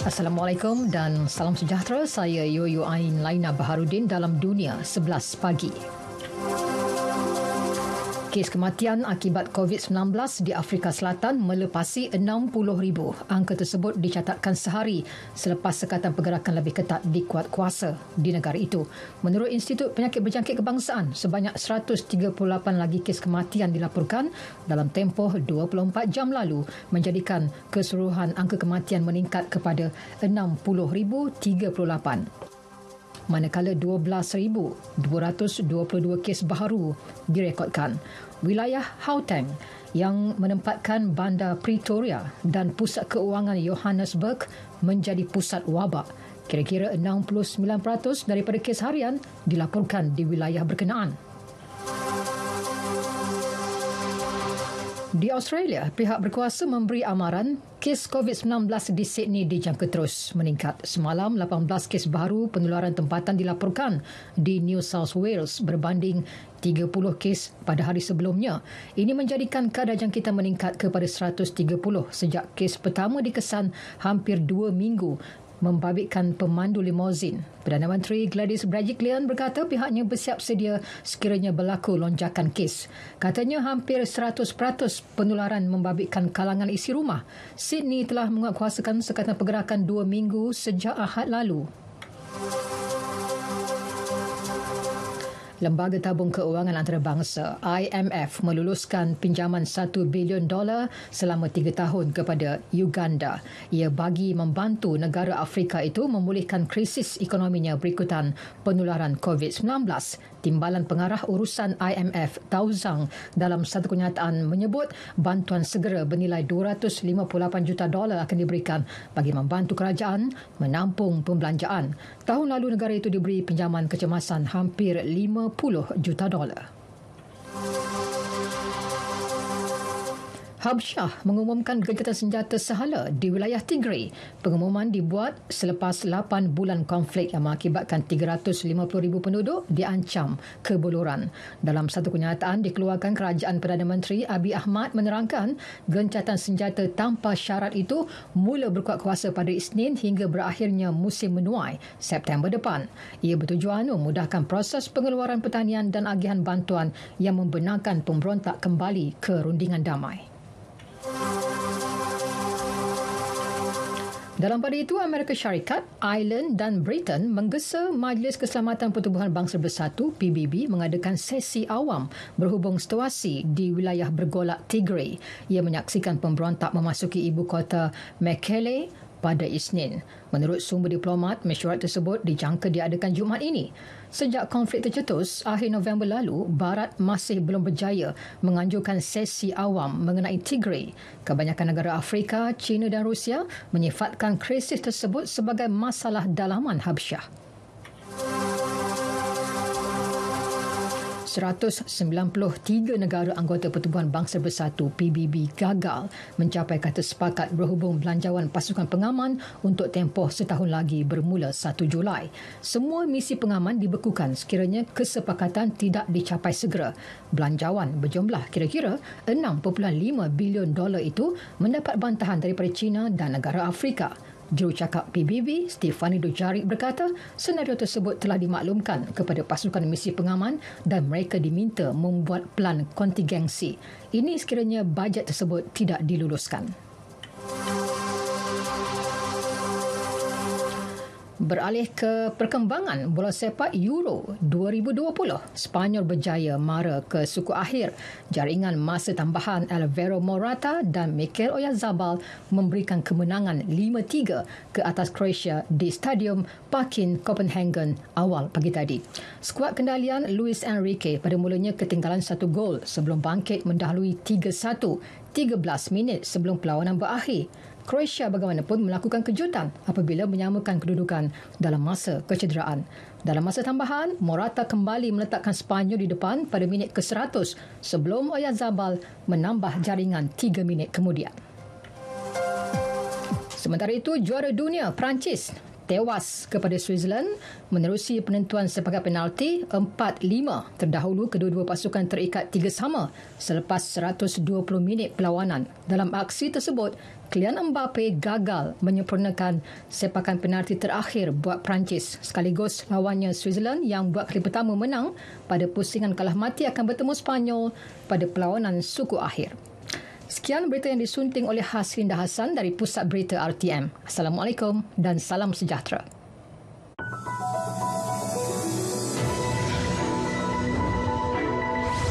Assalamualaikum dan salam sejahtera. Saya Yoyo Ain Laina Baharudin dalam Dunia 11 Pagi. Kes kematian akibat COVID-19 di Afrika Selatan melepasi 60,000. Angka tersebut dicatatkan sehari selepas sekatan pergerakan lebih ketat dikuat kuasa di negara itu. Menurut Institut Penyakit Berjangkit Kebangsaan, sebanyak 138 lagi kes kematian dilaporkan dalam tempoh 24 jam lalu, menjadikan keseluruhan angka kematian meningkat kepada 60,038. Manakala 12,222 kes baru direkodkan. Wilayah Gauteng yang menempatkan bandar Pretoria dan pusat keuangan Johannesburg menjadi pusat wabak. Kira-kira 69% daripada kes harian dilaporkan di wilayah berkenaan. Di Australia, pihak berkuasa memberi amaran kes COVID-19 di Sydney dijangka terus meningkat. Semalam, 18 kes baru penularan tempatan dilaporkan di New South Wales berbanding 30 kes pada hari sebelumnya. Ini menjadikan kadar jangkitan meningkat kepada 130 sejak kes pertama dikesan hampir 2 minggu, membabitkan pemandu limousine. Perdana Menteri Gladys Berejiklian berkata pihaknya bersiap sedia sekiranya berlaku lonjakan kes. Katanya hampir 100% penularan membabitkan kalangan isi rumah. Sydney telah menguatkuasakan sekatan pergerakan 2 minggu sejak Ahad lalu. Lembaga Tabung Keuangan Antarabangsa IMF meluluskan pinjaman $1 bilion selama 3 tahun kepada Uganda. Ia bagi membantu negara Afrika itu memulihkan krisis ekonominya berikutan penularan COVID-19. Timbalan pengarah urusan IMF, Tau Zhang, dalam satu kenyataan menyebut bantuan segera bernilai $258 juta akan diberikan bagi membantu kerajaan menampung pembelanjaan. Tahun lalu negara itu diberi pinjaman kecemasan hampir $50 juta. Habsyah mengumumkan gencatan senjata sehala di wilayah Tigray. Pengumuman dibuat selepas 8 bulan konflik yang mengakibatkan 350,000 penduduk diancam kebuluran. Dalam satu kenyataan dikeluarkan, Kerajaan Perdana Menteri Abiy Ahmed menerangkan gencatan senjata tanpa syarat itu mula berkuat kuasa pada Isnin hingga berakhirnya musim menuai September depan. Ia bertujuan memudahkan proses pengeluaran pertanian dan agihan bantuan yang membenarkan pemberontak kembali ke rundingan damai. Dalam pada itu, Amerika Syarikat, Ireland dan Britain menggesa Majlis Keselamatan Pertubuhan Bangsa Bersatu PBB mengadakan sesi awam berhubung situasi di wilayah bergolak Tigray. Ia menyaksikan pemberontak memasuki ibu kota Mekelle pada Isnin. Menurut sumber diplomat, mesyuarat tersebut dijangka diadakan Jumaat ini. Sejak konflik tercetus akhir November lalu, Barat masih belum berjaya menganjurkan sesi awam mengenai Tigray. Kebanyakan negara Afrika, China dan Rusia menyifatkan krisis tersebut sebagai masalah dalaman Habsyah. 193 negara anggota Pertubuhan Bangsa Bersatu PBB gagal mencapai kata sepakat berhubung belanjawan pasukan pengaman untuk tempoh setahun lagi bermula 1 Julai. Semua misi pengaman dibekukan sekiranya kesepakatan tidak dicapai segera. Belanjawan berjumlah kira-kira $6.5 bilion itu mendapat bantahan daripada China dan negara Afrika. Jurucakap PBB, Stefanie Dujarric berkata senario tersebut telah dimaklumkan kepada pasukan misi pengaman dan mereka diminta membuat plan kontingensi. Ini sekiranya bajet tersebut tidak diluluskan. Beralih ke perkembangan bola sepak Euro 2020, Spanyol berjaya mara ke suku akhir. Jaringan masa tambahan Alvaro Morata dan Mikel Oyarzabal memberikan kemenangan 5-3 ke atas Croatia di Stadium Parkin Copenhagen awal pagi tadi. Skuad kendalian Luis Enrique pada mulanya ketinggalan 1 gol sebelum bangkit mendahului 3-1 13 minit sebelum perlawanan berakhir. Croatia bagaimanapun melakukan kejutan apabila menyamakan kedudukan dalam masa kecederaan. Dalam masa tambahan, Morata kembali meletakkan Spanyol di depan pada minit ke-100 sebelum Oyarzabal menambah jaringan 3 minit kemudian. Sementara itu, juara dunia Perancis tewas kepada Switzerland menerusi penentuan sepakat penalti 4-5. Terdahulu kedua-dua pasukan terikat 3-3 selepas 120 minit perlawanan. Dalam aksi tersebut, Kylian Mbappe gagal menyempurnakan sepakan penalti terakhir buat Perancis sekaligus lawannya Switzerland yang buat kali pertama menang pada pusingan kalah mati akan bertemu Sepanyol pada perlawanan suku akhir. Sekian berita yang disunting oleh Hasrinda Hassan dari Pusat Berita RTM. Assalamualaikum dan salam sejahtera.